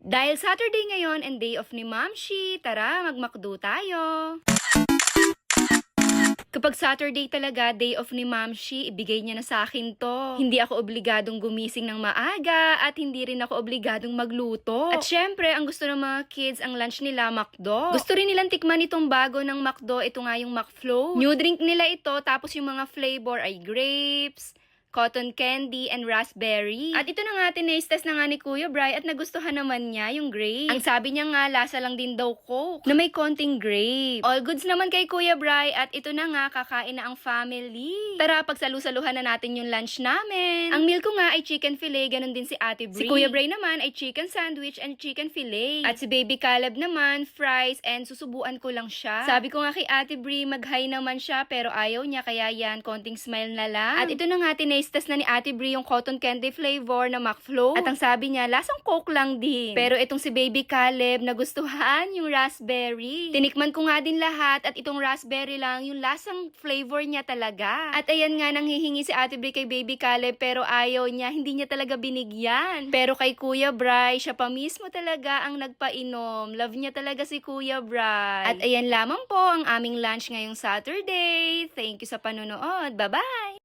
Dahil Saturday ngayon and day off ni Mamshi, tara magmakdo tayo. Kapag Saturday talaga, day off ni Mamshi, ibigay niya na sa akin to. Hindi ako obligadong gumising ng maaga at hindi rin ako obligadong magluto. At syempre, ang gusto ng mga kids, ang lunch nila, McDo. Gusto rin nilang tikman itong bago ng McDo, ito nga yung McFloat. New drink nila ito, tapos yung mga flavor ay grapes, cotton candy, and raspberry. At ito na nga, tinaste-test na nga ni Kuya Bri at nagustuhan naman niya yung grape. Ang sabi niya nga, lasa lang din daw Coke na may konting grape. All goods naman kay Kuya Bri at ito na nga, kakain na ang family. Tara, pagsalusaluhan na natin yung lunch namin. Ang meal ko nga ay chicken fillet, ganun din si Ate Bri. Si Kuya Bri naman ay chicken sandwich and chicken fillet. At si Baby Caleb naman, fries and susubuan ko lang siya. Sabi ko nga kay Ate Bri, mag-hi naman siya pero ayaw niya, kaya yan, konting smile na lang. At ito na nga, test na ni Ate Bri yung cotton candy flavor na McFloat. At ang sabi niya, lasang Coke lang din. Pero itong si Baby Caleb, nagustuhan yung raspberry. Tinikman ko nga din lahat at itong raspberry lang, yung lasang flavor niya talaga. At ayan nga, nanghihingi si Ate Bri kay Baby Caleb pero ayaw niya, hindi niya talaga binigyan. Pero kay Kuya Bri, siya pa mismo talaga ang nagpainom. Love niya talaga si Kuya Bri. At ayan lamang po ang aming lunch ngayong Saturday. Thank you sa panonood. Bye-bye!